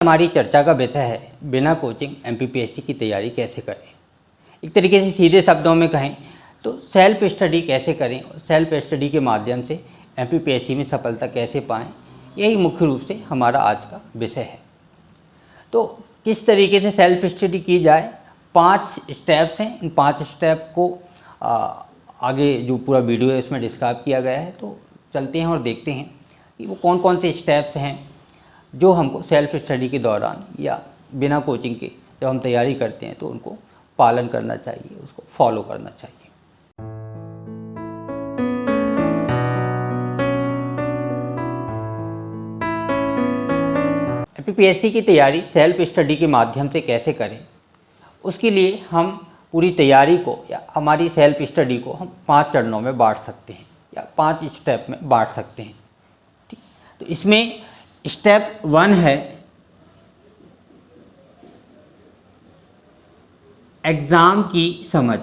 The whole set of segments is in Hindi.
हमारी चर्चा का विषय है बिना कोचिंग एमपीपीएससी की तैयारी कैसे करें। एक तरीके से सीधे शब्दों में कहें तो सेल्फ स्टडी कैसे करें और सेल्फ स्टडी के माध्यम से एमपीपीएससी में सफलता कैसे पाएं, यही मुख्य रूप से हमारा आज का विषय है। तो किस तरीके से सेल्फ स्टडी की जाए, 5 स्टेप्स हैं। इन 5 स्टेप को आगे जो पूरा वीडियो है इसमें डिस्क्राइब किया गया है। तो चलते हैं और देखते हैं कि वो कौन कौन से स्टेप्स हैं जो हमको सेल्फ स्टडी के दौरान या बिना कोचिंग के जब हम तैयारी करते हैं तो उनको पालन करना चाहिए, उसको फॉलो करना चाहिए। एमपीपीएससी की तैयारी सेल्फ स्टडी के माध्यम से कैसे करें, उसके लिए हम पूरी तैयारी को या हमारी सेल्फ स्टडी को हम 5 चरणों में बांट सकते हैं या 5 स्टेप में बांट सकते हैं। ठीक, तो इसमें स्टेप 1 है एग्ज़ाम की समझ।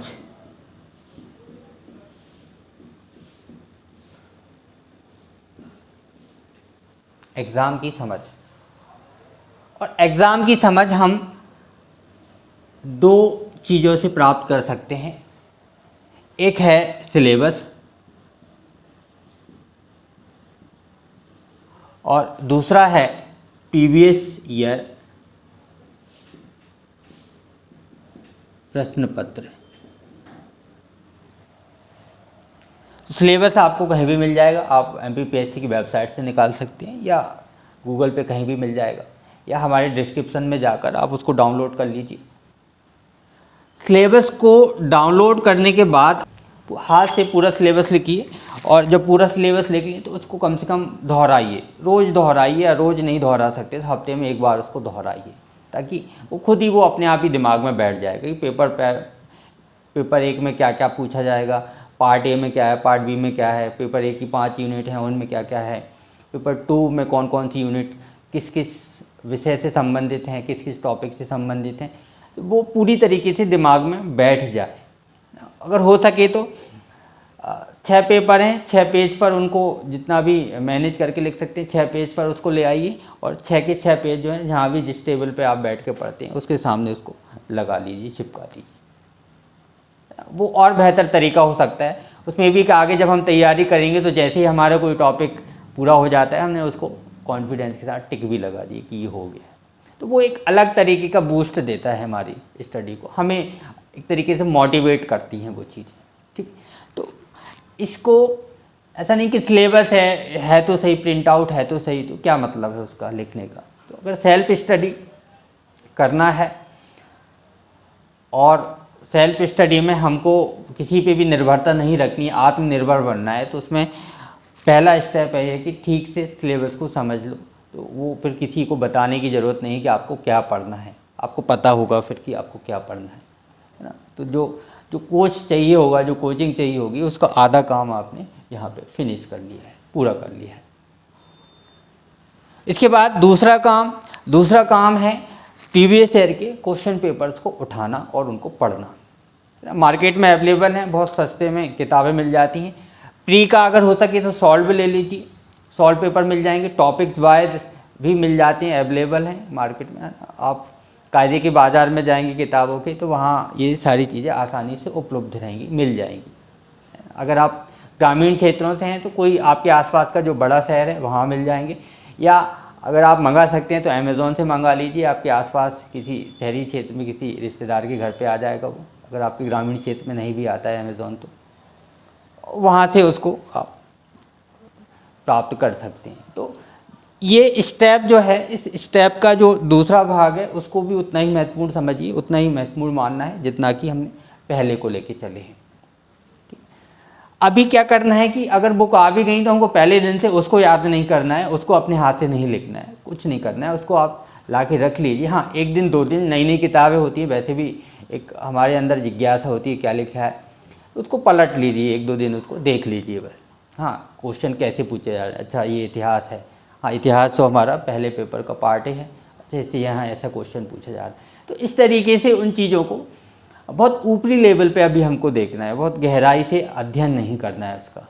एग्ज़ाम की समझ, और एग्ज़ाम की समझ हम 2 चीज़ों से प्राप्त कर सकते हैं। एक है सिलेबस और दूसरा है प्रीवियस ईयर प्रश्न पत्र। सिलेबस आपको कहीं भी मिल जाएगा, आप एमपीपीएससी की वेबसाइट से निकाल सकते हैं या गूगल पे कहीं भी मिल जाएगा या हमारे डिस्क्रिप्शन में जाकर आप उसको डाउनलोड कर लीजिए। सिलेबस को डाउनलोड करने के बाद हाथ से पूरा सिलेबस लिखिए और जब पूरा सिलेबस लिख लें तो उसको कम से कम दोहराइए, रोज़ दोहराइए, या रोज़ नहीं दोहरा सकते तो हफ्ते में एक बार उसको दोहराइए, ताकि वो खुद ही वो अपने आप ही दिमाग में बैठ जाएगा कि पेपर 1 में क्या क्या पूछा जाएगा, पार्ट ए में क्या है, पार्ट बी में क्या है, पेपर 1 की 5 यूनिट हैं उनमें क्या क्या है, पेपर 2 में कौन कौन सी यूनिट किस किस विषय से संबंधित हैं, किस किस टॉपिक से संबंधित हैं, तो वो पूरी तरीके से दिमाग में बैठ जाए। अगर हो सके तो 6 पेपर हैं, 6 पेज पर उनको जितना भी मैनेज करके लिख सकते हैं, 6 पेज पर उसको ले आइए और 6 के 6 पेज जो हैं जहाँ भी जिस टेबल पे आप बैठ के पढ़ते हैं उसके सामने उसको लगा लीजिए, चिपका दीजिए। वो और बेहतर तरीका हो सकता है। उसमें भी कि आगे जब हम तैयारी करेंगे तो जैसे ही हमारा कोई टॉपिक पूरा हो जाता है हमने उसको कॉन्फिडेंस के साथ टिक भी लगा दिए कि ये हो गया। तो वो एक अलग तरीके का बूस्ट देता है हमारी स्टडी को, हमें एक तरीके से मोटिवेट करती हैं वो चीज़ें। ठीक, तो इसको ऐसा नहीं कि सिलेबस है तो सही, प्रिंट आउट है तो सही, तो क्या मतलब है उसका लिखने का। तो अगर सेल्फ स्टडी करना है और सेल्फ स्टडी में हमको किसी पे भी निर्भरता नहीं रखनी, आत्मनिर्भर बनना है, तो उसमें पहला स्टेप है कि ठीक से सिलेबस को समझ लो। तो वो फिर किसी को बताने की ज़रूरत नहीं कि आपको क्या पढ़ना है, आपको पता होगा फिर कि आपको क्या पढ़ना है ना। तो जो कोच चाहिए होगा, जो कोचिंग चाहिए होगी, उसका आधा काम आपने यहाँ पे फिनिश कर लिया है, पूरा कर लिया है। इसके बाद दूसरा काम है प्रीवियस ईयर के क्वेश्चन पेपर्स को उठाना और उनको पढ़ना। मार्केट में अवेलेबल हैं, बहुत सस्ते में किताबें मिल जाती हैं। प्री का अगर हो सके तो सॉल्व ले लीजिए, सॉल्व पेपर मिल जाएंगे, टॉपिक्स वाइज भी मिल जाते हैं, अवेलेबल हैं मार्केट में। आप कायदे के बाज़ार में जाएंगे किताबों के तो वहाँ ये सारी चीज़ें आसानी से उपलब्ध रहेंगी, मिल जाएंगी। अगर आप ग्रामीण क्षेत्रों से हैं तो कोई आपके आसपास का जो बड़ा शहर है वहाँ मिल जाएंगे, या अगर आप मंगा सकते हैं तो अमेज़ॉन से मंगा लीजिए। आपके आसपास किसी शहरी क्षेत्र में किसी रिश्तेदार के घर पे आ जाएगा वो, अगर आपके ग्रामीण क्षेत्र में नहीं भी आता है अमेज़ॉन तो वहाँ से उसको आप प्राप्त कर सकते हैं। तो ये स्टेप जो है, इस स्टेप का जो दूसरा भाग है उसको भी उतना ही महत्वपूर्ण समझिए, उतना ही महत्वपूर्ण मानना है जितना कि हमने पहले को लेके चले हैं। अभी क्या करना है कि अगर बुक आ भी गई तो हमको पहले दिन से उसको याद नहीं करना है, उसको अपने हाथ से नहीं लिखना है, कुछ नहीं करना है, उसको आप ला के रख लीजिए। हाँ, 1 दिन 2 दिन नई नई किताबें होती है, वैसे भी एक हमारे अंदर जिज्ञासा होती है क्या लिखा है, उसको पलट लीजिए, 1-2 दिन उसको देख लीजिए बस। हाँ, क्वेश्चन कैसे पूछे जा रहे हैं, अच्छा ये इतिहास है, हाँ इतिहास तो हमारा पहले पेपर का पार्ट है, अच्छा इससे यहाँ ऐसा क्वेश्चन पूछा जा रहा है। तो इस तरीके से उन चीज़ों को बहुत ऊपरी लेवल पे अभी हमको देखना है, बहुत गहराई से अध्ययन नहीं करना है उसका,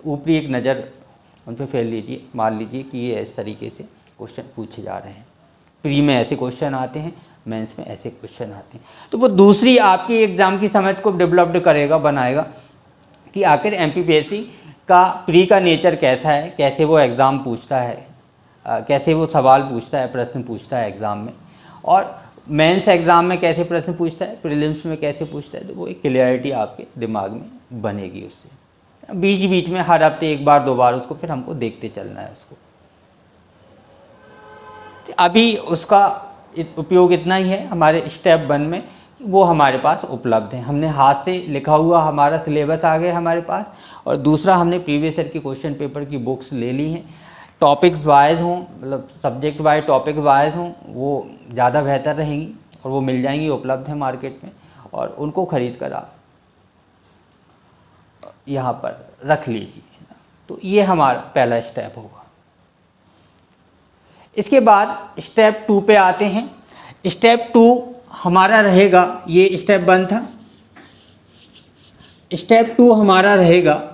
ऊपरी एक नज़र उन पर फेर लीजिए, मान लीजिए कि ये इस तरीके से क्वेश्चन पूछे जा रहे हैं। प्री में ऐसे क्वेश्चन आते हैं, मेंस में ऐसे क्वेश्चन आते हैं। तो वो दूसरी आपकी एग्ज़ाम की समझ को डेवलप्ड करेगा, बनाएगा कि आखिर एमपीपीएससी का प्री का नेचर कैसा है, कैसे वो एग्ज़ाम पूछता है, कैसे वो सवाल पूछता है, प्रश्न पूछता है एग्ज़ाम में, और मेंस एग्ज़ाम में कैसे प्रश्न पूछता है, प्रीलिम्स में कैसे पूछता है। तो वो एक क्लियरिटी आपके दिमाग में बनेगी उससे। बीच बीच में हर हफ्ते एक बार दो बार उसको फिर हमको देखते चलना है उसको। अभी उसका उपयोग इतना ही है हमारे स्टेप 1 में, वो हमारे पास उपलब्ध है। हमने हाथ से लिखा हुआ हमारा सिलेबस आ गया हमारे पास, और दूसरा हमने प्रीवियस ईयर की क्वेश्चन पेपर की बुक्स ले ली हैं। टॉपिक्स वाइज हों, मतलब सब्जेक्ट वाइज टॉपिक वाइज हों, वो ज़्यादा बेहतर रहेंगी और वो मिल जाएंगी, उपलब्ध है मार्केट में, और उनको ख़रीद कर आप यहाँ पर रख लीजिए। तो ये हमारा पहला स्टेप होगा। इसके बाद स्टेप 2 पे आते हैं। स्टेप 2 हमारा रहेगा, ये स्टेप 1 था, स्टेप 2 हमारा रहेगा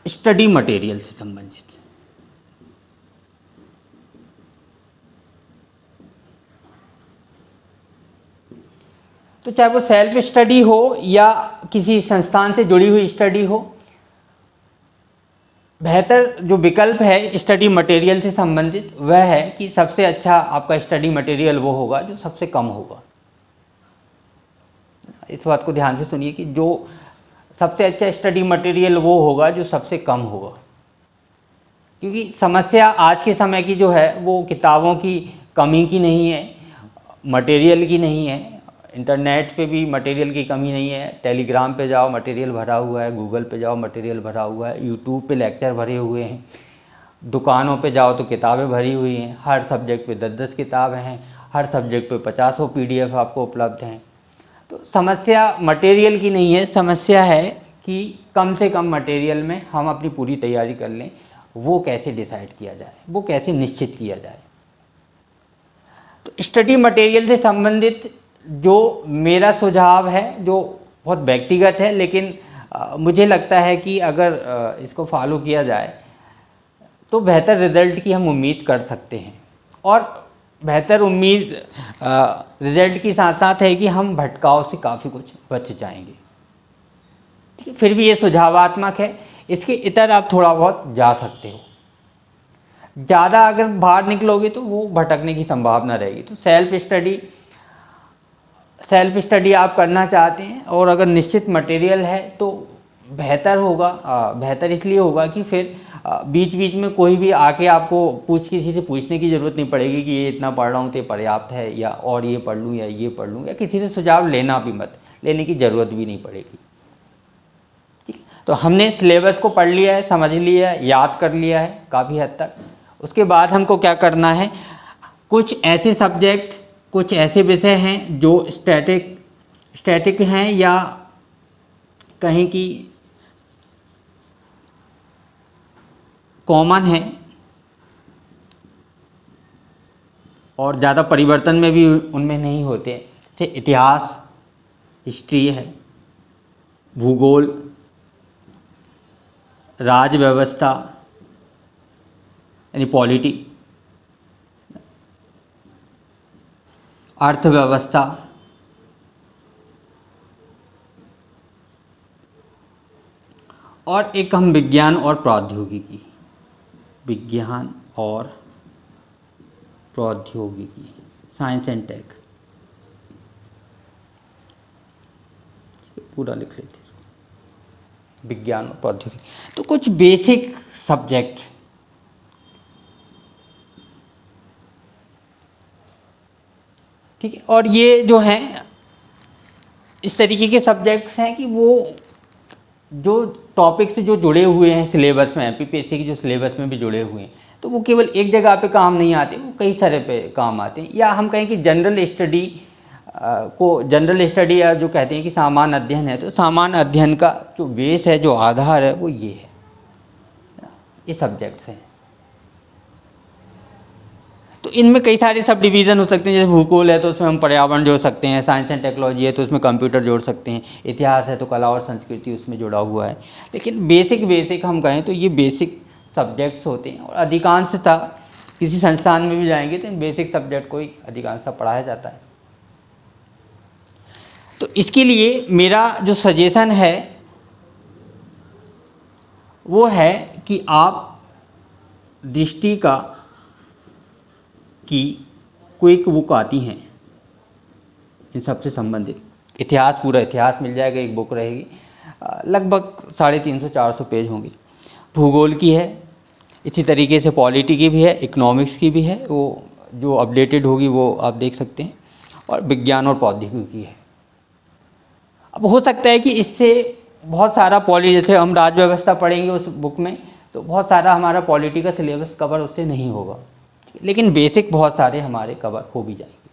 स्टडी मटेरियल से संबंधित। तो चाहे वो सेल्फ स्टडी हो या किसी संस्थान से जुड़ी हुई स्टडी हो, बेहतर जो विकल्प है स्टडी मटेरियल से संबंधित वह है कि सबसे अच्छा आपका स्टडी मटेरियल वो होगा जो सबसे कम होगा। इस बात को ध्यान से सुनिए कि जो सबसे अच्छा स्टडी मटेरियल वो होगा जो सबसे कम होगा, क्योंकि समस्या आज के समय की जो है वो किताबों की कमी की नहीं है, मटेरियल की नहीं है। इंटरनेट पे भी मटेरियल की कमी नहीं है। टेलीग्राम पे जाओ मटेरियल भरा हुआ है, गूगल पे जाओ मटेरियल भरा हुआ है, यूट्यूब पे लेक्चर भरे हुए हैं, दुकानों पे जाओ तो किताबें भरी हुई हैं। हर सब्जेक्ट पे 10-10 किताबें हैं, हर सब्जेक्ट पे 50 PDF आपको उपलब्ध हैं। तो समस्या मटेरियल की नहीं है, समस्या है कि कम से कम मटेरियल में हम अपनी पूरी तैयारी कर लें। वो कैसे डिसाइड किया जाए, वो कैसे निश्चित किया जाए। तो स्टडी मटेरियल से संबंधित जो मेरा सुझाव है, जो बहुत व्यक्तिगत है, लेकिन मुझे लगता है कि अगर इसको फॉलो किया जाए तो बेहतर रिज़ल्ट की हम उम्मीद कर सकते हैं। और बेहतर उम्मीद रिज़ल्ट की साथ साथ है कि हम भटकाव से काफ़ी कुछ बच जाएंगे। ठीक है, फिर भी ये सुझावात्मक है, इसके इतर आप थोड़ा बहुत जा सकते हो। ज़्यादा अगर बाहर निकलोगे तो वो भटकने की संभावना रहेगी। तो सेल्फ स्टडी आप करना चाहते हैं और अगर निश्चित मटेरियल है तो बेहतर होगा। बेहतर इसलिए होगा कि फिर बीच बीच में कोई भी आके आपको किसी से पूछने की ज़रूरत नहीं पड़ेगी कि ये इतना पढ़ रहा हूँ तो पर्याप्त है, या और ये पढ़ लूँ या ये पढ़ लूँ, या किसी से सुझाव लेने की ज़रूरत भी नहीं पड़ेगी। ठीक, तो हमने सिलेबस को पढ़ लिया है, समझ लिया है, याद कर लिया है काफ़ी हद तक। उसके बाद हमको क्या करना है, कुछ ऐसे सब्जेक्ट, कुछ ऐसे विषय हैं जो स्टैटिक हैं या कहीं की कॉमन है और ज़्यादा परिवर्तन में भी उनमें नहीं होते, जैसे इतिहास, हिस्ट्री है, भूगोल, राज्य व्यवस्था यानी पॉलिटी, अर्थव्यवस्था, और एक हम विज्ञान और प्रौद्योगिकी, साइंस एंड टेक, पूरा लिख लेते हैं इसको, विज्ञान और प्रौद्योगिकी। तो कुछ बेसिक सब्जेक्ट, ठीक है। और ये जो हैं इस तरीके के सब्जेक्ट्स हैं कि वो जो टॉपिक से जो जुड़े हुए हैं सिलेबस में, एमपीपीएससी के जो सिलेबस में भी जुड़े हुए हैं, तो वो केवल एक जगह पे काम नहीं आते, वो कई सारे पे काम आते हैं। या हम कहें कि जनरल स्टडी या जो कहते हैं कि सामान्य अध्ययन है, तो सामान्य अध्ययन का जो बेस है, जो आधार है, वो ये है, ये सब्जेक्ट्स हैं। तो इनमें कई सारे सब डिवीज़न हो सकते हैं, जैसे भूगोल है तो उसमें हम पर्यावरण जोड़ सकते हैं, साइंस एंड टेक्नोलॉजी है तो उसमें कंप्यूटर जोड़ सकते हैं, इतिहास है तो कला और संस्कृति उसमें जुड़ा हुआ है। लेकिन बेसिक हम कहें तो ये बेसिक सब्जेक्ट्स होते हैं, और अधिकांशतः किसी संस्थान में भी जाएंगे तो इन बेसिक सब्जेक्ट को ही अधिकांशतः पढ़ाया जाता है। तो इसके लिए मेरा जो सजेशन है वो है कि आप दृष्टि का की क्विक बुक आती हैं इन सबसे संबंधित, इतिहास, पूरा इतिहास मिल जाएगा, एक बुक रहेगी, लगभग 350-400 पेज होंगे। भूगोल की है, इसी तरीके से पॉलिटी की भी है, इकोनॉमिक्स की भी है, वो जो अपडेटेड होगी वो आप देख सकते हैं, और विज्ञान और प्रौद्योगिकी की है। अब हो सकता है कि इससे बहुत सारा जैसे हम राज्य व्यवस्था पढ़ेंगे उस बुक में, तो बहुत सारा हमारा पॉलिटी का सिलेबस कवर उससे नहीं होगा, लेकिन बेसिक बहुत सारे हमारे कवर हो भी जाएंगे,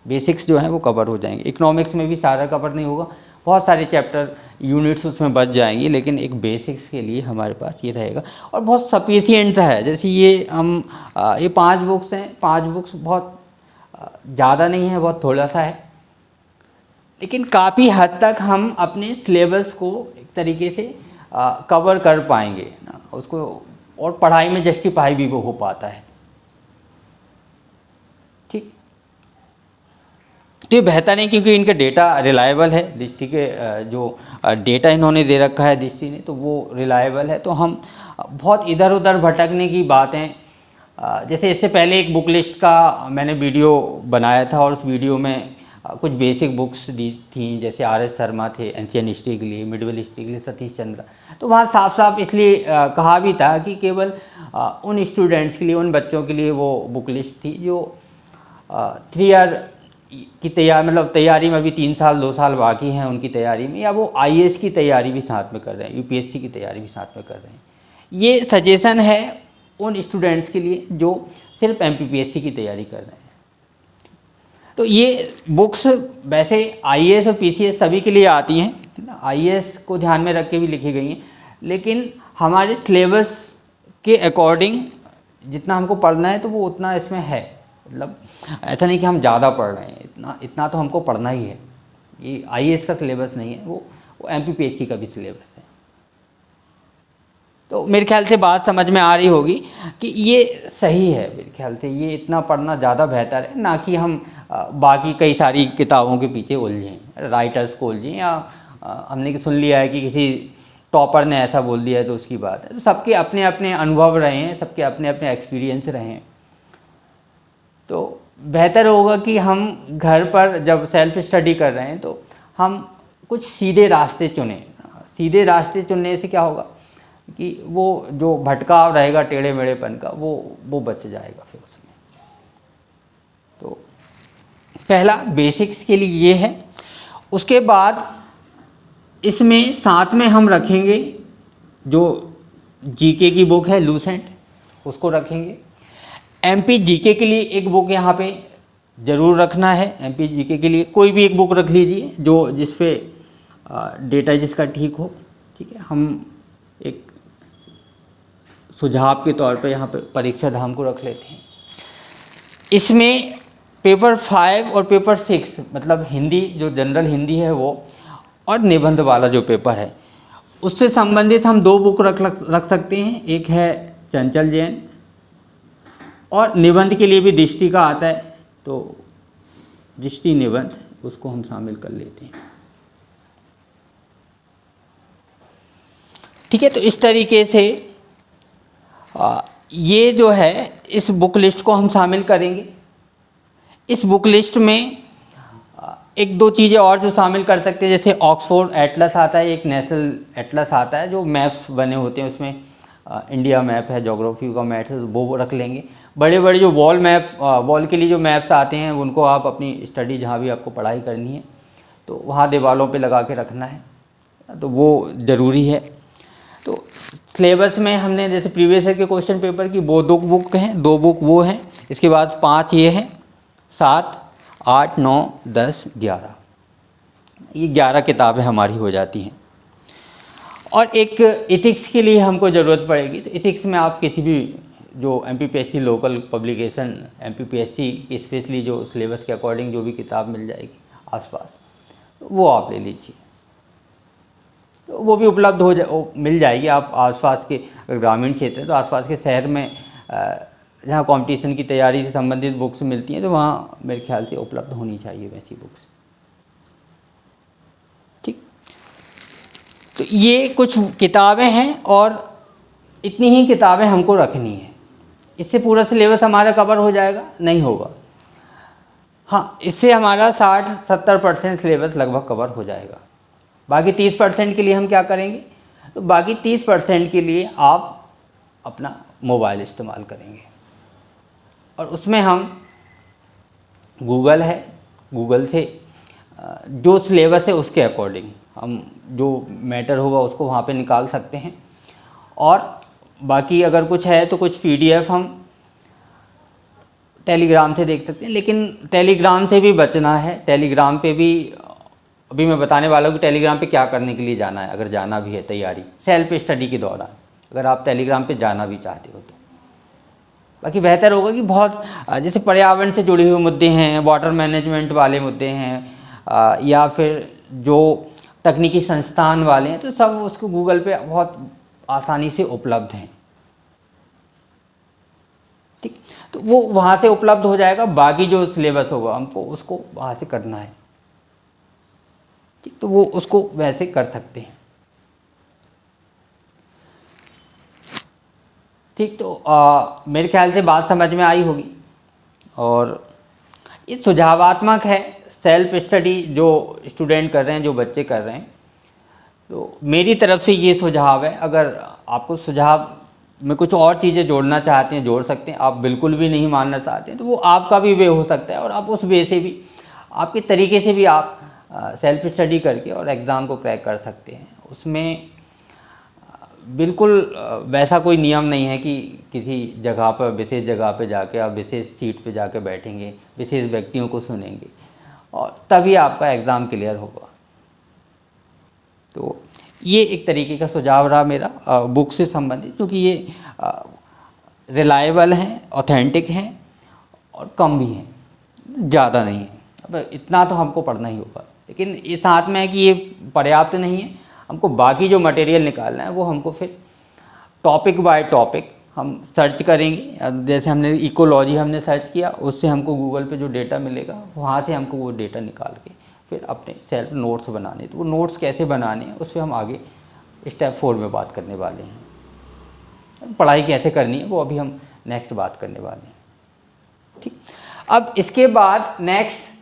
बेसिक्स जो हैं वो कवर हो जाएंगे। इकोनॉमिक्स में भी सारा कवर नहीं होगा, बहुत सारे चैप्टर यूनिट्स उसमें बच जाएंगी, लेकिन एक बेसिक्स के लिए हमारे पास ये रहेगा, और बहुत सफिशिएंट है। जैसे ये हम ये 5 बुक्स हैं, 5 बुक्स बहुत ज़्यादा नहीं है, बहुत थोड़ा सा है, लेकिन काफ़ी हद तक हम अपने सिलेबस को एक तरीके से कवर कर पाएंगे ना उसको, और पढ़ाई में जस्टिफाई भी वो हो पाता है। ठीक, तो ये बेहतर है क्योंकि इनका डेटा रिलायबल है, दृष्टि के जो डेटा इन्होंने दे रखा है दृष्टि ने, तो वो रिलायबल है। तो हम बहुत इधर उधर भटकने की बातें, जैसे इससे पहले एक बुक लिस्ट का मैंने वीडियो बनाया था, और उस वीडियो में कुछ बेसिक बुक्स दी थी, जैसे आर एस शर्मा थे एंशियंट हिस्ट्री के लिए, मिडवल हिस्ट्री के लिए सतीश चंद्र। तो वहाँ साफ साफ इसलिए कहा भी था कि केवल उन स्टूडेंट्स के लिए, उन बच्चों के लिए वो बुक लिस्ट थी जो 3 ईयर की तैयारी, मतलब तैयारी में अभी 3 साल 2 साल बाकी हैं उनकी तैयारी में, या वो IAS की तैयारी भी साथ में कर रहे हैं, UPSC की तैयारी भी साथ में कर रहे हैं। ये सजेशन है उन स्टूडेंट्स के लिए जो सिर्फ MPPSC की तैयारी कर रहे हैं। तो ये बुक्स वैसे IAS और PCS सभी के लिए आती हैं, IAS को ध्यान में रख के भी लिखी गई हैं, लेकिन हमारे सिलेबस के अकॉर्डिंग जितना हमको पढ़ना है तो वो उतना इसमें है। मतलब ऐसा नहीं कि हम ज़्यादा पढ़ रहे हैं, इतना तो हमको पढ़ना ही है। ये IAS का सिलेबस नहीं है, वो MPPSC का भी सिलेबस है। तो मेरे ख्याल से बात समझ में आ रही होगी कि ये सही है। मेरे ख्याल से ये इतना पढ़ना ज़्यादा बेहतर है, ना कि हम बाकी कई सारी किताबों के पीछे उलझें, राइटर्स को उलझें, या हमने सुन लिया है कि किसी टॉपर ने ऐसा बोल दिया है तो उसकी बात है। तो सबके अपने अपने अनुभव रहे हैं, सबके अपने अपने एक्सपीरियंस रहे हैं। तो बेहतर होगा कि हम घर पर जब सेल्फ स्टडी कर रहे हैं तो हम कुछ सीधे रास्ते चुनें। सीधे रास्ते चुनने से क्या होगा कि वो जो भटकाव रहेगा टेढ़े मेढ़ेपन का वो बच जाएगा फिर उसमें। तो पहला बेसिक्स के लिए ये है। उसके बाद इसमें साथ में हम रखेंगे जो जीके की बुक है लूसेंट, उसको रखेंगे। MP GK के लिए एक बुक यहाँ पे ज़रूर रखना है। MP GK के लिए कोई भी एक बुक रख लीजिए जो जिस पे डेटा जिसका ठीक हो। ठीक है, हम एक सुझाव के तौर पे यहाँ पे परीक्षा धाम को रख लेते हैं। इसमें पेपर 5 और पेपर 6 मतलब हिंदी जो जनरल हिंदी है वो, और निबंध वाला जो पेपर है उससे संबंधित हम 2 बुक रख सकते हैं। एक है चंचल जैन, और निबंध के लिए भी दृष्टि का आता है तो दृष्टि निबंध उसको हम शामिल कर लेते हैं। ठीक है, तो इस तरीके से ये जो है इस बुक लिस्ट को हम शामिल करेंगे। इस बुक लिस्ट में 1-2 चीज़ें और जो शामिल कर सकते हैं, जैसे ऑक्सफोर्ड एटलस आता है, एक नेशनल एटलस आता है जो मैप्स बने होते हैं, उसमें इंडिया मैप है, ज्योग्राफी का मैप है, वो रख लेंगे। बड़े बड़े जो वॉल के लिए जो मैप्स आते हैं उनको आप अपनी स्टडी जहाँ भी आपको पढ़ाई करनी है तो वहाँ दीवारों पे लगा के रखना है, तो वो ज़रूरी है। तो सिलेबस में हमने जैसे प्रीवियस ईयर के क्वेश्चन पेपर की वो 2 बुक हैं, 2 बुक वो हैं। इसके बाद 5 ये हैं, 7, 8, 9, 10, 11, ये 11 किताबें हमारी हो जाती हैं। और एक इथिक्स के लिए हमको ज़रूरत पड़ेगी। तो इथिक्स में आप किसी भी जो MPPSC local publication, MPPSC specially जो सिलेबस के अकॉर्डिंग जो भी किताब मिल जाएगी आसपास, वो आप ले लीजिए, तो वो भी उपलब्ध मिल जाएगी। आप आसपास के, ग्रामीण क्षेत्र है तो आसपास के शहर में जहाँ कंपटीशन की तैयारी से संबंधित बुक्स मिलती हैं तो वहाँ मेरे ख्याल से उपलब्ध होनी चाहिए वैसी बुक्स। ठीक, तो ये कुछ किताबें हैं और इतनी ही किताबें हमको रखनी है। इससे पूरा सिलेबस हमारा कवर हो जाएगा? नहीं होगा। हाँ, इससे हमारा 60-70% सिलेबस लगभग कवर हो जाएगा। बाकी 30% के लिए हम क्या करेंगे? तो बाकी 30% के लिए आप अपना मोबाइल इस्तेमाल करेंगे और उसमें हम गूगल है, गूगल से जो सिलेबस है उसके अकॉर्डिंग हम जो मैटर होगा उसको वहाँ पे निकाल सकते हैं। और बाकी अगर कुछ है तो कुछ PDF हम टेलीग्राम से देख सकते हैं, लेकिन टेलीग्राम से भी बचना है। टेलीग्राम पे भी अभी मैं बताने वाला हूँ कि टेलीग्राम पे क्या करने के लिए जाना है, अगर जाना भी है तैयारी सेल्फ स्टडी के दौरान, अगर आप टेलीग्राम पे जाना भी चाहते हो तो। बाकी बेहतर होगा कि बहुत जैसे पर्यावरण से जुड़े हुए मुद्दे हैं, वाटर मैनेजमेंट वाले मुद्दे हैं, या फिर जो तकनीकी संस्थान वाले हैं, तो सब उसको गूगल पे बहुत आसानी से उपलब्ध हैं। ठीक, तो वो वहाँ से उपलब्ध हो जाएगा। बाकी जो सिलेबस होगा हमको उसको वहाँ से करना है। ठीक, तो वो उसको वैसे कर सकते हैं। ठीक, तो मेरे ख्याल से बात समझ में आई होगी। और ये सुझावात्मक है, सेल्फ स्टडी जो स्टूडेंट कर रहे हैं, जो बच्चे कर रहे हैं, तो मेरी तरफ से ये सुझाव है। अगर आपको सुझाव में कुछ और चीज़ें जोड़ना चाहते हैं जोड़ सकते हैं, आप बिल्कुल भी नहीं मानना चाहते हैं तो वो आपका भी वे हो सकता है, और आप उस वे से भी, आपके तरीके से भी आप सेल्फ स्टडी करके और एग्ज़ाम को क्रैक कर सकते हैं। उसमें बिल्कुल वैसा कोई नियम नहीं है कि किसी जगह पर, विशेष जगह पे जाके आप विशेष सीट पे जाके बैठेंगे, विशेष व्यक्तियों को सुनेंगे और तभी आपका एग्ज़ाम क्लियर होगा। तो ये एक तरीके का सुझाव रहा मेरा बुक से संबंधित, क्योंकि ये रिलायबल हैं, ऑथेंटिक हैं और कम भी हैं, ज़्यादा नहीं है। अब इतना तो हमको पढ़ना ही होगा, लेकिन ये साथ में है कि ये पर्याप्त नहीं है। हमको बाकी जो मटेरियल निकालना है वो हमको फिर टॉपिक बाय टॉपिक हम सर्च करेंगे। जैसे हमने इकोलॉजी हमने सर्च किया, उससे हमको गूगल पे जो डेटा मिलेगा वहाँ से हमको वो डेटा निकाल के फिर अपने सेल्फ नोट्स बनाने। तो वो नोट्स कैसे बनाने हैं उस पर हम आगे स्टेप 4 में बात करने वाले हैं। पढ़ाई कैसे करनी है वो अभी हम नेक्स्ट बात करने वाले हैं। ठीक, अब इसके बाद नेक्स्ट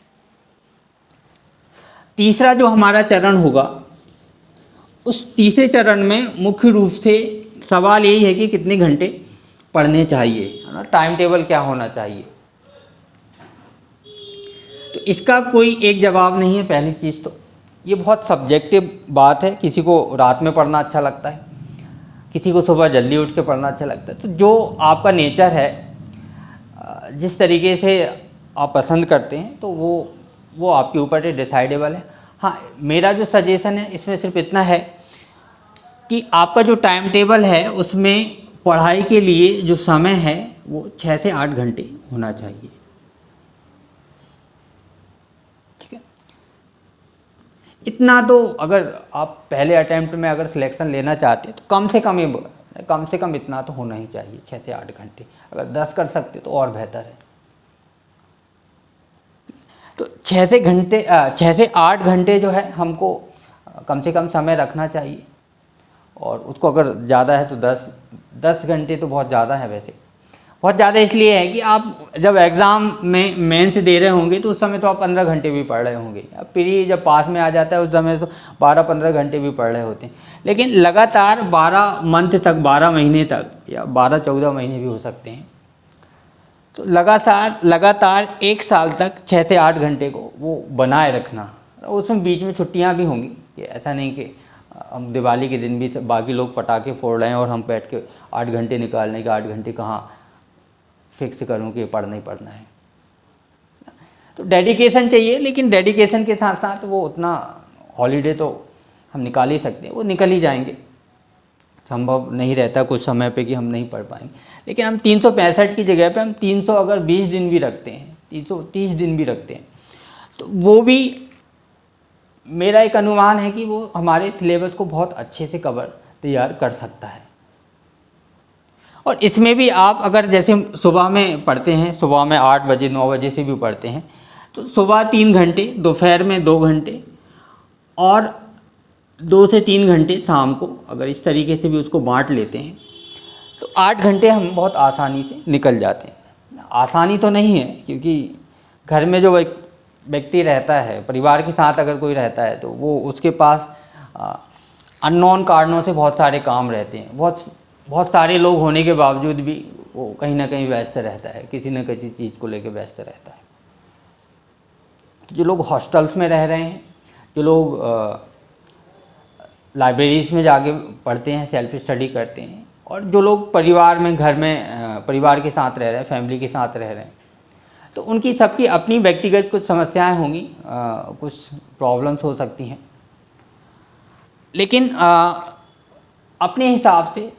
तीसरा जो हमारा चरण होगा, उस तीसरे चरण में मुख्य रूप से सवाल यही है कि कितने घंटे पढ़ने चाहिए, है ना, टाइम टेबल क्या होना चाहिए। तो इसका कोई एक जवाब नहीं है। पहली चीज़ तो ये बहुत सब्जेक्टिव बात है। किसी को रात में पढ़ना अच्छा लगता है, किसी को सुबह जल्दी उठ के पढ़ना अच्छा लगता है। तो जो आपका नेचर है, जिस तरीके से आप पसंद करते हैं, तो वो आपके ऊपर डिसाइडेबल है। हाँ, मेरा जो सजेशन है इसमें सिर्फ इतना है कि आपका जो टाइम टेबल है उसमें पढ़ाई के लिए जो समय है वो 6 से 8 घंटे होना चाहिए। ठीक है, इतना तो अगर आप पहले अटेम्प्ट में अगर सिलेक्शन लेना चाहते हैं तो कम से कम इतना तो होना ही चाहिए, 6 से 8 घंटे। अगर 10 कर सकते तो और बेहतर है। तो 6 से 8 घंटे जो है हमको कम से कम समय रखना चाहिए। और उसको अगर ज़्यादा है तो 10 घंटे तो बहुत ज़्यादा है। वैसे बहुत ज़्यादा इसलिए है कि आप जब एग्ज़ाम में मेंस दे रहे होंगे तो उस समय तो आप 15 घंटे भी पढ़ रहे होंगे। अब प्री जब पास में आ जाता है उस समय तो 12-15 घंटे भी पढ़ रहे होते हैं। लेकिन लगातार 12 मंथ तक, 12 महीने तक या 12-14 महीने भी हो सकते हैं, तो लगातार 1 साल तक 6 से 8 घंटे को वो बनाए रखना। उसमें बीच में छुट्टियां भी होंगी, कि ऐसा नहीं कि हम दिवाली के दिन भी बाकी लोग पटाखे फोड़ रहे हैं और हम बैठ के 8 घंटे निकालने के 8 घंटे कहाँ फिक्स करूँ कि पढ़ना ही पढ़ना है। तो डेडिकेशन चाहिए, लेकिन डेडिकेशन के साथ साथ वो उतना हॉलीडे तो हम निकाल ही सकते हैं, वो निकल ही जाएंगे संभव नहीं रहता कुछ समय पे कि हम नहीं पढ़ पाएंगे, लेकिन हम 365 की जगह पे हम 300 अगर 20 दिन भी रखते हैं, 330 दिन भी रखते हैं, तो वो भी मेरा एक अनुमान है कि वो हमारे सिलेबस को बहुत अच्छे से तैयार कर सकता है। और इसमें भी आप अगर जैसे सुबह में पढ़ते हैं, सुबह में 8 बजे 9 बजे से भी पढ़ते हैं, तो सुबह 3 घंटे, दोपहर में 2 घंटे और 2 से 3 घंटे शाम को, अगर इस तरीके से भी उसको बांट लेते हैं तो 8 घंटे हम बहुत आसानी से निकल जाते हैं। आसानी तो नहीं है, क्योंकि घर में जो व्यक्ति रहता है, परिवार के साथ अगर कोई रहता है, तो वो उसके पास अननोन कारणों से बहुत सारे काम रहते हैं। बहुत सारे लोग होने के बावजूद भी वो कहीं ना कहीं व्यस्त रहता है, किसी न किसी चीज़ को लेकर व्यस्त रहता है। तो जो लोग हॉस्टल्स में रह रहे हैं, जो लोग लाइब्रेरीज में जाके पढ़ते हैं, सेल्फ स्टडी करते हैं, और जो लोग परिवार में, घर में परिवार के साथ रह रहे हैं, फैमिली के साथ रह रहे हैं, तो उनकी सबकी अपनी व्यक्तिगत कुछ समस्याएं होंगी, कुछ प्रॉब्लम्स हो सकती हैं, लेकिन अपने हिसाब से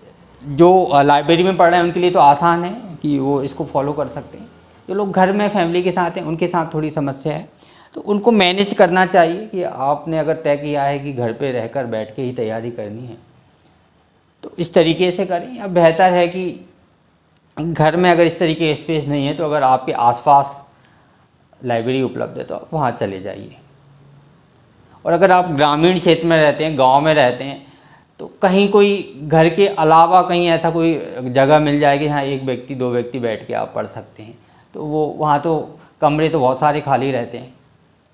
जो लाइब्रेरी में पढ़ रहे हैं उनके लिए तो आसान है कि वो इसको फॉलो कर सकते हैं। जो लोग घर में फैमिली के साथ हैं, उनके साथ थोड़ी समस्या है, तो उनको मैनेज करना चाहिए कि आपने अगर तय किया है कि घर पे रहकर बैठ के ही तैयारी करनी है, तो इस तरीके से करें। या बेहतर है कि घर में अगर इस तरीके की स्पेस नहीं है, तो अगर आपके आसपास लाइब्रेरी उपलब्ध है तो आप वहाँ चले जाइए। और अगर आप ग्रामीण क्षेत्र में रहते हैं, गांव में रहते हैं, तो कहीं कोई घर के अलावा कहीं ऐसा कोई जगह मिल जाएगी जहाँ 1 व्यक्ति 2 व्यक्ति बैठ के आप पढ़ सकते हैं, तो वो वहाँ तो कमरे तो बहुत सारे खाली रहते हैं,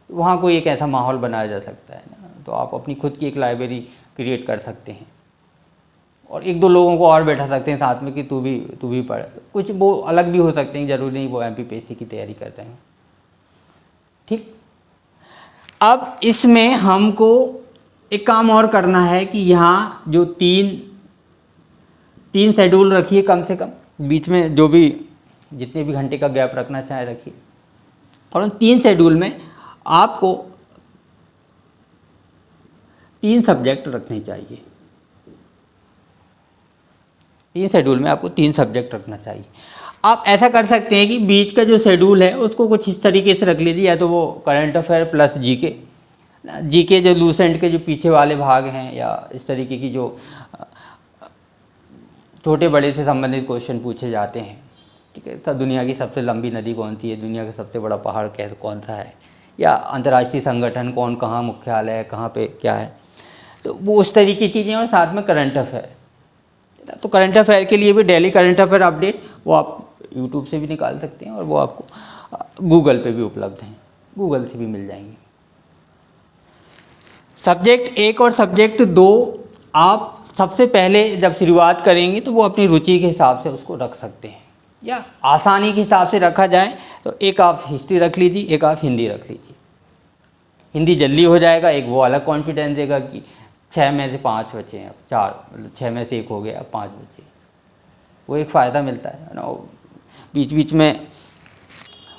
वहाँ कोई एक ऐसा माहौल बनाया जा सकता है ना, तो आप अपनी खुद की एक लाइब्रेरी क्रिएट कर सकते हैं और 1-2 लोगों को और बैठा सकते हैं साथ में कि तू भी पढ़। कुछ वो अलग भी हो सकते हैं, ज़रूरी नहीं वो MPPSC की तैयारी कर रहे हैं। ठीक, अब इसमें हमको एक काम और करना है कि यहाँ जो तीन शेड्यूल रखिए कम से कम, बीच में जो भी जितने भी घंटे का गैप रखना चाहे रखिए, और उन 3 शेड्यूल में आपको 3 सब्जेक्ट रखने चाहिए। 3 शेड्यूल में आपको 3 सब्जेक्ट रखना चाहिए। आप ऐसा कर सकते हैं कि बीच का जो शेड्यूल है उसको कुछ इस तरीके से रख लीजिए, या तो वो करंट अफेयर प्लस जीके जो लूसेंट के जो पीछे वाले भाग हैं, या इस तरीके की जो छोटे बड़े से संबंधित क्वेश्चन पूछे जाते हैं। ठीक है, तो दुनिया की सबसे लंबी नदी कौन सी है, दुनिया का सबसे बड़ा पहाड़ कौन सा है, या अंतर्राष्ट्रीय संगठन कौन कहाँ मुख्यालय है, कहाँ पे क्या है, तो वो उस तरीके की चीज़ें, और साथ में करंट अफेयर। तो करंट अफेयर के लिए भी डेली करंट अफेयर अपडेट वो आप यूट्यूब से भी निकाल सकते हैं, और वो आपको गूगल पे भी उपलब्ध हैं, गूगल से भी मिल जाएंगे। सब्जेक्ट 1 और सब्जेक्ट 2 आप सबसे पहले जब शुरुआत करेंगे तो वो अपनी रुचि के हिसाब से उसको रख सकते हैं, या आसानी के हिसाब से रखा जाए तो एक आप हिस्ट्री रख लीजिए, एक आप हिंदी रख लीजिए। हिंदी जल्दी हो जाएगा, एक वो अलग कॉन्फिडेंस देगा कि 6 में से 5 बचे हैं, 4 मतलब 6 में से 1 हो गया, 5 बचे, वो एक फ़ायदा मिलता है ना। बीच बीच में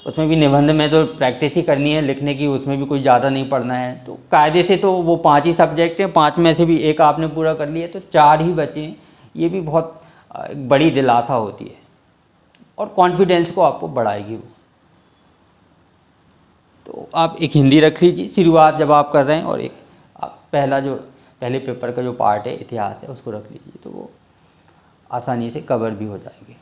उसमें भी निबंध में तो प्रैक्टिस ही करनी है लिखने की, उसमें भी कुछ ज़्यादा नहीं पढ़ना है, तो कायदे से तो वो 5 ही सब्जेक्ट हैं, 5 में से भी 1 आपने पूरा कर लिया तो 4 ही बचे हैं। ये भी बहुत एक बड़ी दिलासा होती है और कॉन्फिडेंस को आपको बढ़ाएगी वो। तो आप एक हिंदी रख लीजिए शुरुआत जब आप कर रहे हैं, और एक आप पहले पेपर का जो पार्ट है इतिहास है उसको रख लीजिए, तो वो आसानी से कवर भी हो जाएंगे।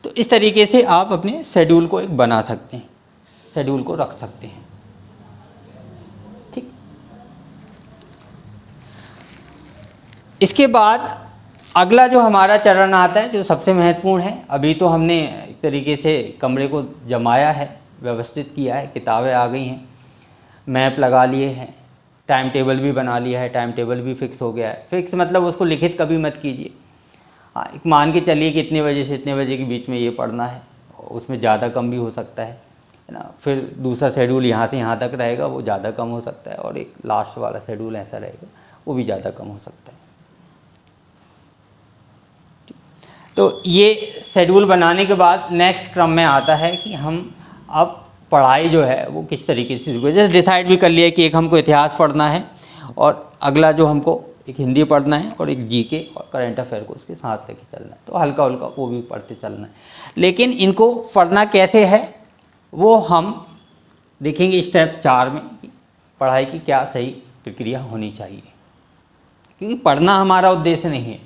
तो इस तरीके से आप अपने शेड्यूल को एक बना सकते हैं, शेड्यूल को रख सकते हैं। ठीक, इसके बाद अगला जो हमारा चरण आता है जो सबसे महत्वपूर्ण है। अभी तो हमने एक तरीके से कमरे को जमाया है, व्यवस्थित किया है, किताबें आ गई हैं, मैप लगा लिए हैं, टाइम टेबल भी बना लिया है, टाइम टेबल भी फिक्स हो गया है। फिक्स मतलब उसको लिखित कभी मत कीजिए, हाँ एक मान के चलिए कि इतने बजे से इतने बजे के बीच में ये पढ़ना है, उसमें ज़्यादा कम भी हो सकता है ना। फिर दूसरा शेड्यूल यहाँ से यहाँ तक रहेगा, वो ज़्यादा कम हो सकता है, और एक लास्ट वाला शेड्यूल ऐसा रहेगा, वो भी ज़्यादा कम हो सकता है। तो ये शेड्यूल बनाने के बाद नेक्स्ट क्रम में आता है कि हम अब पढ़ाई जो है वो किस तरीके से शुरू करें। जैसे डिसाइड भी कर लिया कि एक हमको इतिहास पढ़ना है और अगला जो हमको एक हिंदी पढ़ना है और एक जीके और करंट अफेयर को उसके साथ लेके चलना है, तो हल्का हल्का वो भी पढ़ते चलना है। लेकिन इनको पढ़ना कैसे है वो हम देखेंगे स्टेप 4 में, पढ़ाई की क्या सही प्रक्रिया होनी चाहिए। क्योंकि पढ़ना हमारा उद्देश्य नहीं है,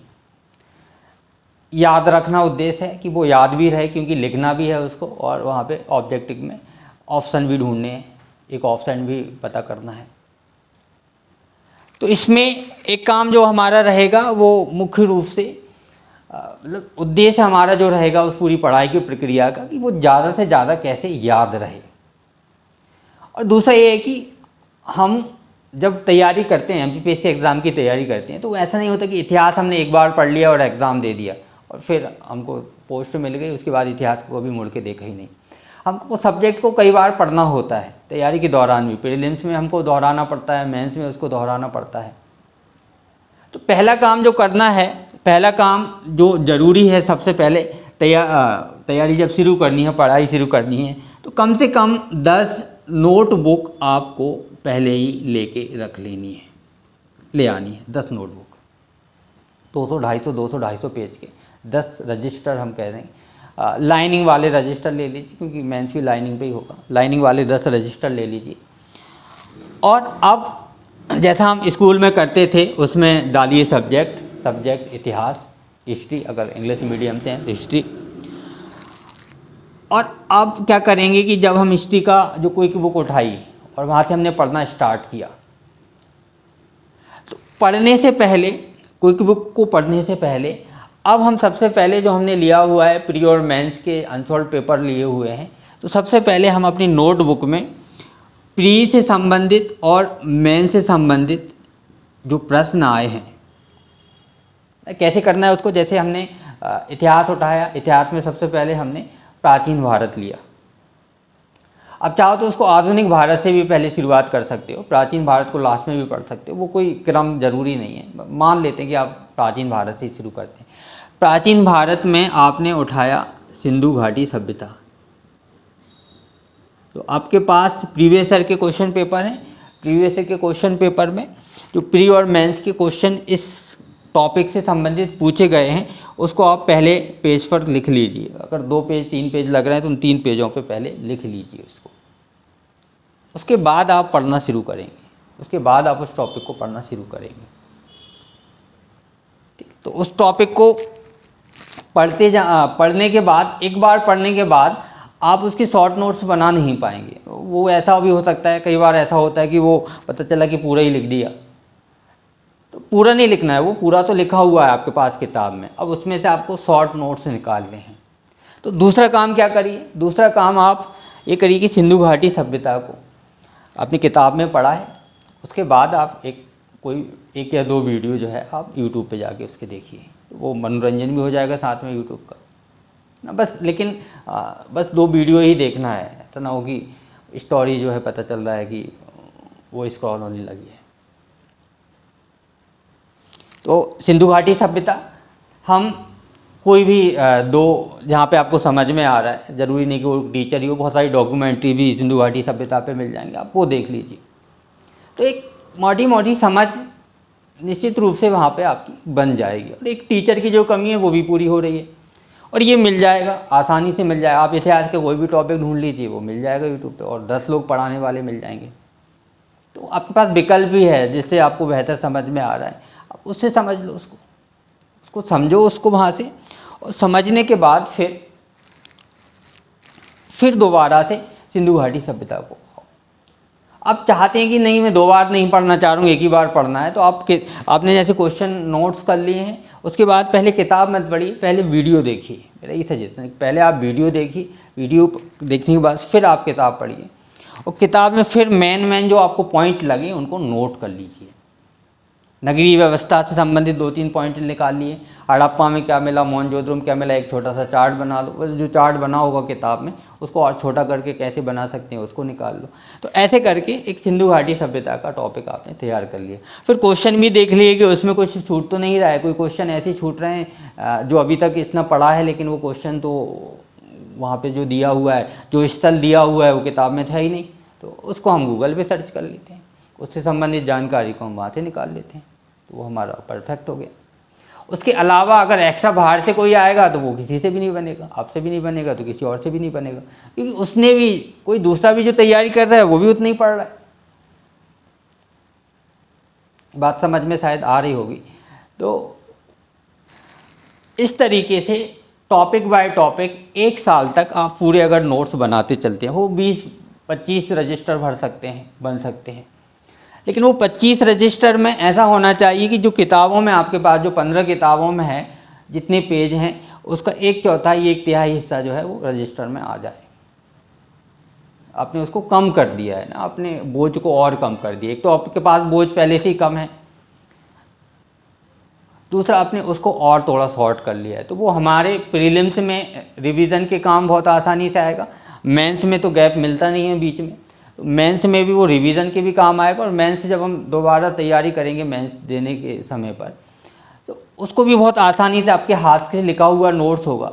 याद रखना उद्देश्य है कि वो याद भी रहे, क्योंकि लिखना भी है उसको और वहाँ पे ऑब्जेक्टिव में ऑप्शन भी ढूंढने हैं, एक ऑप्शन भी पता करना है। तो इसमें एक काम जो हमारा रहेगा वो मुख्य रूप से मतलब उद्देश्य हमारा जो रहेगा उस पूरी पढ़ाई की प्रक्रिया का कि वो ज़्यादा से ज़्यादा कैसे याद रहे। और दूसरा ये है कि हम जब तैयारी करते हैं, एमपीपीएससी एग्ज़ाम की तैयारी करते हैं, तो ऐसा नहीं होता कि इतिहास हमने एक बार पढ़ लिया और एग्ज़ाम दे दिया और फिर हमको पोस्ट मिल गई, उसके बाद इतिहास को कभी मुड़ के देखा ही नहीं। हमको सब्जेक्ट को कई बार पढ़ना होता है तैयारी के दौरान भी, प्रीलिम्स में हमको दोहराना पड़ता है, मेंस में उसको दोहराना पड़ता है। तो पहला काम जो करना है, पहला काम जो ज़रूरी है, सबसे पहले तैयारी जब शुरू करनी है, पढ़ाई शुरू करनी है, तो कम से कम 10 नोटबुक आपको पहले ही लेके रख लेनी है, ले आनी है 10 नोटबुक, 200-250 पेज के 10 रजिस्टर हम कह रहे हैं। लाइनिंग वाले रजिस्टर ले लीजिए, क्योंकि मेंस भी लाइनिंग पे ही होगा, लाइनिंग वाले 10 रजिस्टर ले लीजिए। और अब जैसा हम स्कूल में करते थे उसमें डालिए सब्जेक्ट इतिहास, हिस्ट्री, अगर इंग्लिश मीडियम से हैं तो हिस्ट्री। और अब क्या करेंगे कि जब हम हिस्ट्री का जो कोई की बुक उठाई और वहाँ से हमने पढ़ना स्टार्ट किया, तो पढ़ने से पहले, कोई की बुक को पढ़ने से पहले अब हम सबसे पहले जो हमने लिया हुआ है प्री और मेंस के अनसॉल्व पेपर लिए हुए हैं, तो सबसे पहले हम अपनी नोटबुक में प्री से संबंधित और मेंस से संबंधित जो प्रश्न आए हैं कैसे करना है उसको। जैसे हमने इतिहास उठाया, इतिहास में सबसे पहले हमने प्राचीन भारत लिया। अब चाहो तो उसको आधुनिक भारत से भी पहले शुरुआत कर सकते हो, प्राचीन भारत को लास्ट में भी पढ़ सकते हो, वो कोई क्रम जरूरी नहीं है। मान लेते हैं कि आप प्राचीन भारत से शुरू करते हैं। प्राचीन भारत में आपने उठाया सिंधु घाटी सभ्यता, तो आपके पास प्रीवियस ईयर के क्वेश्चन पेपर हैं। प्रीवियस ईयर के क्वेश्चन पेपर में जो प्री और मेंस के क्वेश्चन इस टॉपिक से संबंधित पूछे गए हैं उसको आप पहले पेज पर लिख लीजिए। अगर 2 पेज 3 पेज लग रहे हैं तो उन 3 पेजों पे पहले लिख लीजिए उसको। उसके बाद आप पढ़ना शुरू करेंगे, उसके बाद आप उस टॉपिक को पढ़ना शुरू करेंगे। ठीक, तो उस टॉपिक को पढ़ने के बाद, एक बार पढ़ने के बाद आप उसके शॉर्ट नोट्स बना नहीं पाएंगे। वो ऐसा भी हो सकता है, कई बार ऐसा होता है कि वो पता चला कि पूरा ही लिख दिया, तो पूरा नहीं लिखना है, वो पूरा तो लिखा हुआ है आपके पास किताब में। अब उसमें से आपको शॉर्ट नोट्स निकालने हैं। तो दूसरा काम क्या करिए, दूसरा काम आप ये करिए कि सिंधु घाटी सभ्यता को अपनी किताब में पढ़ा है, उसके बाद आप एक या 2 वीडियो जो है आप यूट्यूब पे जाके उसके देखिए, तो वो मनोरंजन भी हो जाएगा साथ में यूट्यूब का ना। बस लेकिन बस 2 वीडियो ही देखना है, ऐसा ना हो कि स्टोरी जो है पता चल रहा है कि वो स्क्रॉल होने लगी है। तो सिंधु घाटी सभ्यता हम कोई भी 2 जहाँ पे आपको समझ में आ रहा है, ज़रूरी नहीं कि वो टीचर ही हो, बहुत सारी डॉक्यूमेंट्री भी सिंधु घाटी सभ्यता पे मिल जाएंगे, आप वो देख लीजिए। तो एक मोटी समझ निश्चित रूप से वहाँ पे आपकी बन जाएगी और एक टीचर की जो कमी है वो भी पूरी हो रही है और ये मिल जाएगा, आसानी से मिल जाएगा। आप इतिहास के कोई भी टॉपिक ढूंढ लीजिए, वो मिल जाएगा यूट्यूब पे और 10 लोग पढ़ाने वाले मिल जाएंगे। तो आपके पास विकल्प भी है जिससे आपको बेहतर समझ में आ रहा है, आप उससे समझ लो, उसको समझो उसको वहाँ से। और समझने के बाद फिर दोबारा से सिंधु घाटी सभ्यता को आप चाहते हैं कि नहीं मैं 2 बार नहीं पढ़ना चाह रहा हूँ, एक ही बार पढ़ना है, तो आपने जैसे क्वेश्चन नोट्स कर लिए हैं, उसके बाद पहले किताब मत पढ़िए, पहले वीडियो देखिए। मेरा ये सजेशन है, पहले आप वीडियो देखिए, वीडियो देखने के बाद फिर आप किताब पढ़िए और किताब में फिर मेन जो आपको पॉइंट लगे उनको नोट कर लीजिए। नगरीय व्यवस्था से संबंधित 2-3 पॉइंट निकाल लिए, हड़प्पा में क्या मिला, मोहनजोदड़ो में क्या मिला, एक छोटा सा चार्ट बना लो। जो चार्ट बना होगा किताब में उसको और छोटा करके कैसे बना सकते हैं उसको निकाल लो। तो ऐसे करके एक सिंधु घाटी सभ्यता का टॉपिक आपने तैयार कर लिया। फिर क्वेश्चन भी देख लिए कि उसमें कुछ छूट तो नहीं रहा है, कोई क्वेश्चन ऐसे छूट रहे हैं जो अभी तक इतना पढ़ा है लेकिन वो क्वेश्चन तो वहाँ पर जो दिया हुआ है, जो स्थल दिया हुआ है वो किताब में था ही नहीं, तो उसको हम गूगल पर सर्च कर लेते हैं, उससे संबंधित जानकारी को हम वहाँ से निकाल लेते हैं। तो वो हमारा परफेक्ट हो गया। उसके अलावा अगर एक्स्ट्रा बाहर से कोई आएगा तो वो किसी से भी नहीं बनेगा, आपसे भी नहीं बनेगा तो किसी और से भी नहीं बनेगा, क्योंकि उसने भी, कोई दूसरा भी जो तैयारी कर रहा है वो भी उतना ही पढ़ रहा है। बात समझ में शायद आ रही होगी। तो इस तरीके से टॉपिक बाय टॉपिक 1 साल तक आप पूरे अगर नोट्स बनाते चलते हैं, वो 20-25 रजिस्टर बन सकते हैं। लेकिन वो 25 रजिस्टर में ऐसा होना चाहिए कि जो किताबों में आपके पास जो 15 किताबों में है जितने पेज हैं उसका 1/4 1/3 हिस्सा जो है वो रजिस्टर में आ जाए। आपने उसको कम कर दिया है ना, आपने बोझ को और कम कर दिया। एक तो आपके पास बोझ पहले से ही कम है, दूसरा आपने उसको और थोड़ा शॉर्ट कर लिया है। तो वो हमारे प्रीलिम्स में रिवीजन के काम बहुत आसानी से आएगा। मेंस में तो गैप मिलता नहीं है बीच में, मेंस में भी वो रिवीजन के भी काम आएगा। और मेंस जब हम दोबारा तैयारी करेंगे मेंस देने के समय पर, तो उसको भी बहुत आसानी से आपके हाथ से लिखा हुआ नोट्स होगा,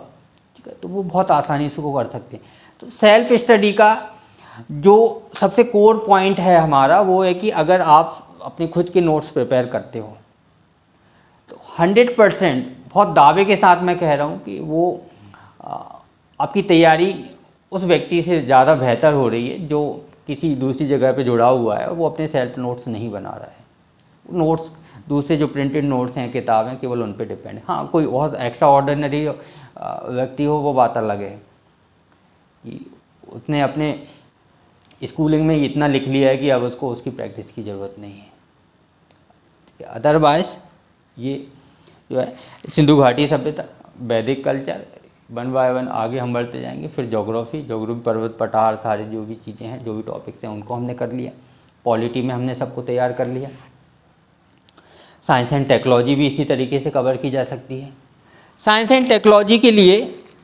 ठीक है, तो वो बहुत आसानी से वो कर सकते हैं। तो सेल्फ स्टडी का जो सबसे कोर पॉइंट है हमारा वो है कि अगर आप अपने खुद के नोट्स प्रिपेयर करते हो तो 100% बहुत दावे के साथ मैं कह रहा हूँ कि वो आपकी तैयारी उस व्यक्ति से ज़्यादा बेहतर हो रही है जो किसी दूसरी जगह पे जुड़ा हुआ है और वो अपने सेल्फ नोट्स नहीं बना रहा है। नोट्स दूसरे जो प्रिंटेड नोट्स हैं, किताबें, केवल उन पे डिपेंड है। हाँ, कोई बहुत एक्स्ट्रा ऑर्डिनरी व्यक्ति हो वो बात अलग है कि उसने अपने स्कूलिंग में इतना लिख लिया है कि अब उसको उसकी प्रैक्टिस की ज़रूरत नहीं है। अदरवाइज ये जो है सिंधु घाटी सभ्यता, वैदिक कल्चर, 1 बाय 1 आगे हम बढ़ते जाएंगे। फिर ज्योग्राफी, पर्वत पठार, सारी जो भी चीज़ें हैं, जो भी टॉपिक्स हैं उनको हमने कर लिया। पॉलिटी में हमने सबको तैयार कर लिया। साइंस एंड टेक्नोलॉजी भी इसी तरीके से कवर की जा सकती है। साइंस एंड टेक्नोलॉजी के लिए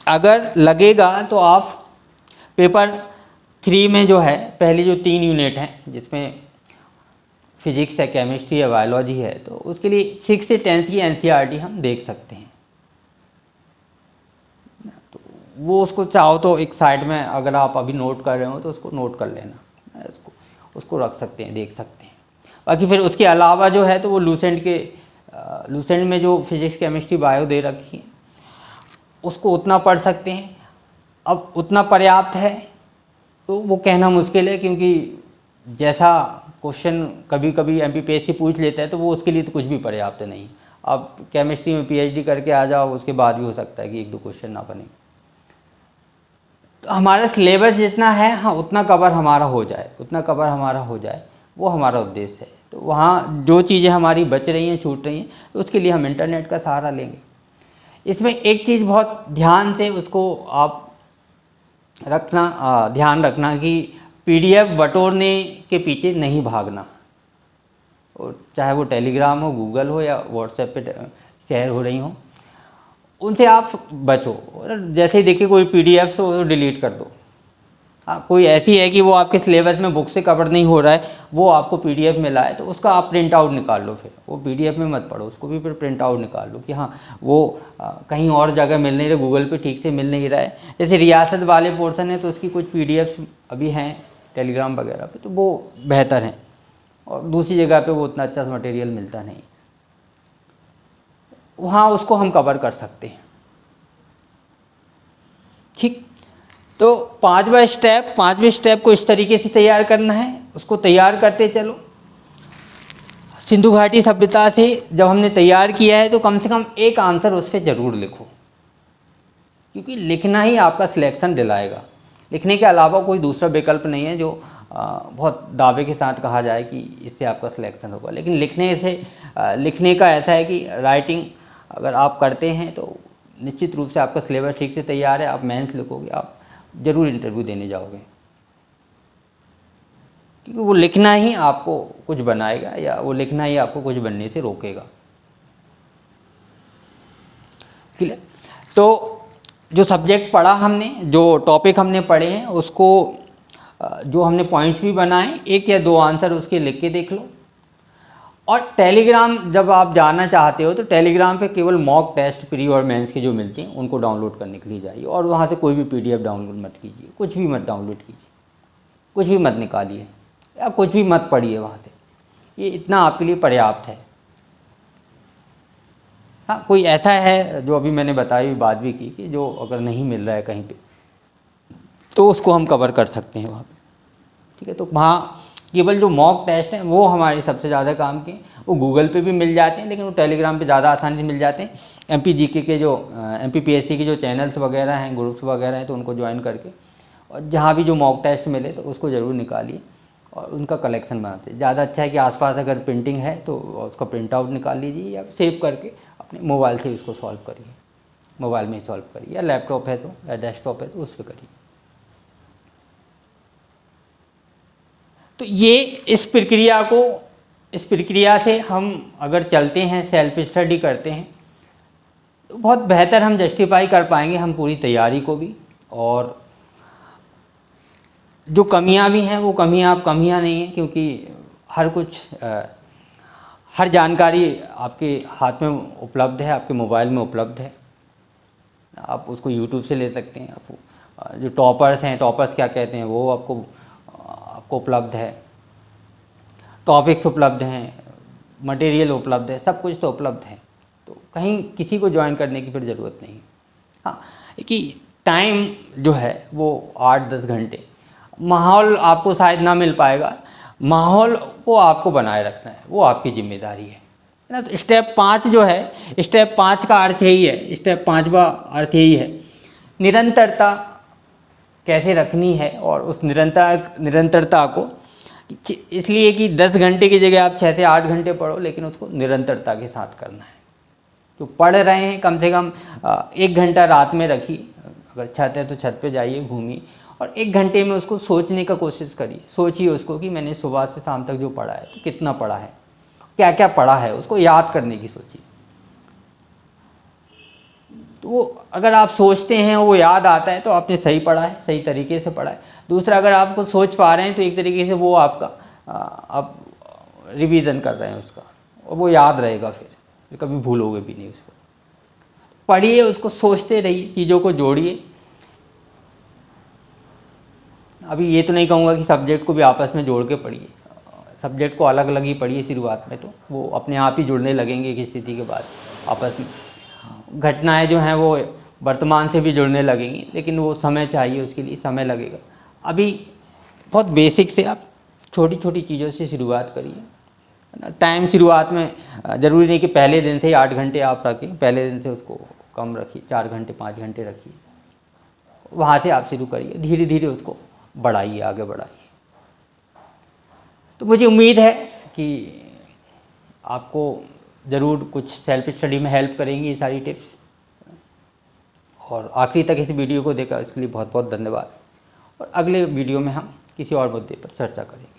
अगर लगेगा तो आप पेपर 3 में जो है पहली जो 3 यूनिट हैं जिसमें फिजिक्स है, केमिस्ट्री है, बायोलॉजी है, तो उसके लिए 6 से 10 की NCERT हम देख सकते हैं। तो वो उसको चाहो तो एक साइड में अगर आप अभी नोट कर रहे हो तो उसको नोट कर लेना, उसको रख सकते हैं, देख सकते हैं। बाकी फिर उसके अलावा जो है तो वो लूसेंट में जो फिजिक्स, केमिस्ट्री, बायो दे रखी है उसको उतना पढ़ सकते हैं। अब उतना पर्याप्त है तो वो कहना मुश्किल है, क्योंकि जैसा क्वेश्चन कभी कभी MPPSC पूछ लेता है तो वो उसके लिए तो कुछ भी पर्याप्त नहीं। आप केमिस्ट्री में PhD करके आ जाओ, उसके बाद भी हो सकता है कि 1-2 क्वेश्चन ना बने। तो हमारा सिलेबस जितना है, हाँ, उतना कवर हमारा हो जाए, वो हमारा उद्देश्य है। तो वहाँ जो चीज़ें हमारी बच रही हैं, छूट रही हैं, तो उसके लिए हम इंटरनेट का सहारा लेंगे। इसमें एक चीज़ बहुत ध्यान से उसको आप ध्यान रखना कि PDF बटोरने के पीछे नहीं भागना। और चाहे वो टेलीग्राम हो, गूगल हो या व्हाट्सएप पे शेयर हो रही हो, उनसे आप बचो। और जैसे ही देखिए कोई PDF हो तो डिलीट कर दो। हाँ, कोई ऐसी है कि वो आपके सिलेबस में बुक से कवर नहीं हो रहा है, वो आपको PDF में लाए, तो उसका आप प्रिंट आउट निकाल लो। फिर वो PDF में मत पढ़ो, उसको भी फिर प्रिंट आउट निकाल लो कि हाँ वो कहीं और जगह मिल नहीं रहा, गूगल पे ठीक से मिल नहीं रहा है। जैसे रियासत वाले पोर्शन है तो उसकी कुछ PDFs अभी हैं टेलीग्राम वगैरह पे, तो वो बेहतर हैं, और दूसरी जगह पे वो उतना अच्छा मटेरियल मिलता नहीं। वहाँ उसको हम कवर कर सकते हैं। ठीक, तो 5वां स्टेप को इस तरीके से तैयार करना है। उसको तैयार करते चलो। सिंधु घाटी सभ्यता से जब हमने तैयार किया है तो कम से कम एक आंसर उस पर ज़रूर लिखो, क्योंकि लिखना ही आपका सिलेक्शन दिलाएगा। लिखने के अलावा कोई दूसरा विकल्प नहीं है जो बहुत दावे के साथ कहा जाए कि इससे आपका सिलेक्शन होगा। लेकिन लिखने का ऐसा है कि राइटिंग अगर आप करते हैं तो निश्चित रूप से आपका सिलेबस ठीक से तैयार है, आप मेंस लिखोगे, आप ज़रूर इंटरव्यू देने जाओगे, क्योंकि वो लिखना ही आपको कुछ बनाएगा या वो लिखना ही आपको कुछ बनने से रोकेगा। ठीक है, तो जो सब्जेक्ट पढ़ा हमने, जो टॉपिक हमने पढ़े हैं, उसको जो हमने पॉइंट्स भी बनाए, 1 या 2 आंसर उसके लिख के देख लो। और टेलीग्राम जब आप जाना चाहते हो तो टेलीग्राम पे केवल मॉक टेस्ट प्री और मेंस की जो मिलती हैं उनको डाउनलोड करने के लिए जाइए, और वहाँ से कोई भी PDF डाउनलोड मत कीजिए, कुछ भी मत डाउनलोड कीजिए, कुछ भी मत निकालिए या कुछ भी मत पढ़िए वहाँ से। ये इतना आपके लिए पर्याप्त है। हाँ, कोई ऐसा है जो अभी मैंने बताई बात भी की कि जो अगर नहीं मिल रहा है कहीं पे तो उसको हम कवर कर सकते हैं वहाँ पे। ठीक है, तो वहाँ केवल जो मॉक टेस्ट हैं वो हमारे सबसे ज़्यादा काम के, वो गूगल पे भी मिल जाते हैं, लेकिन वो टेलीग्राम पे ज़्यादा आसानी से मिल जाते हैं। MPGK के जो MPPSC के जो चैनल्स वगैरह हैं, ग्रुप्स वगैरह हैं, तो उनको ज्वाइन करके और जहाँ भी जो मॉक टेस्ट मिले तो उसको ज़रूर निकालिए और उनका कलेक्शन बनाते। ज़्यादा अच्छा है कि आसपास अगर प्रिंटिंग है तो उसका प्रिंट आउट निकाल लीजिए या सेव करके अपने मोबाइल से उसको सॉल्व करिए, मोबाइल में ही सॉल्व करिए, या लैपटॉप है तो, या डेस्कटॉप है तो उस पर करिए। तो ये इस प्रक्रिया से हम अगर चलते हैं, सेल्फ स्टडी करते हैं, तो बहुत बेहतर हम जस्टिफाई कर पाएंगे हम पूरी तैयारी को भी। और जो कमियां भी हैं वो कमियां अब कमियां नहीं हैं, क्योंकि हर जानकारी आपके हाथ में उपलब्ध है, आपके मोबाइल में उपलब्ध है। आप उसको यूट्यूब से ले सकते हैं, आप जो टॉपर्स क्या कहते हैं वो आपको उपलब्ध है, टॉपिक्स उपलब्ध हैं, मटेरियल उपलब्ध है, सब कुछ तो उपलब्ध है। तो कहीं किसी को ज्वाइन करने की फिर ज़रूरत नहीं। हाँ, कि टाइम जो है वो 8-10 घंटे, माहौल आपको शायद ना मिल पाएगा, माहौल को आपको बनाए रखना है, वो आपकी जिम्मेदारी है ना। तो स्टेप 5 जो है, स्टेप 5 का अर्थ यही है, स्टेप 5वां अर्थ यही है, निरंतरता कैसे रखनी है। और उस निरंतरता को इसलिए कि 10 घंटे की जगह आप 6 से 8 घंटे पढ़ो, लेकिन उसको निरंतरता के साथ करना है। तो पढ़ रहे हैं, कम से कम 1 घंटा रात में रखिए, अगर छत है तो छत पे जाइए, घूमिए, और 1 घंटे में उसको सोचने का कोशिश करिए। सोचिए उसको कि मैंने सुबह से शाम तक जो पढ़ा है तो कितना पढ़ा है, क्या क्या पढ़ा है, उसको याद करने की सोचिए। तो वो अगर आप सोचते हैं वो याद आता है तो आपने सही पढ़ा है, सही तरीके से पढ़ा है। दूसरा, अगर आपको सोच पा रहे हैं तो एक तरीके से वो आपका आप रिवीजन कर रहे हैं उसका, और वो याद रहेगा, फिर कभी भूलोगे भी नहीं उसको। पढ़िए, उसको सोचते रहिए, चीज़ों को जोड़िए। अभी ये तो नहीं कहूँगा कि सब्जेक्ट को भी आपस में जोड़ के पढ़िए, सब्जेक्ट को अलग अलग ही पढ़िए शुरुआत में, तो वो अपने आप ही जुड़ने लगेंगे एक स्थिति के बाद आपस में। घटनाएं जो हैं वो वर्तमान से भी जुड़ने लगेंगी, लेकिन वो समय चाहिए, उसके लिए समय लगेगा। अभी बहुत बेसिक से आप छोटी छोटी चीज़ों से शुरुआत करिए। टाइम शुरुआत में ज़रूरी नहीं कि पहले दिन से ही 8 घंटे आप रखें, पहले दिन से उसको कम रखिए, 4 घंटे 5 घंटे रखिए। वहाँ से आप शुरू करिए, धीरे धीरे उसको बढ़ाइए, आगे बढ़ाइए। तो मुझे उम्मीद है कि आपको ज़रूर कुछ सेल्फ स्टडी में हेल्प करेंगी ये सारी टिप्स। और आखिरी तक इस वीडियो को देखा इसके लिए बहुत बहुत धन्यवाद। और अगले वीडियो में हम किसी और मुद्दे पर चर्चा करेंगे।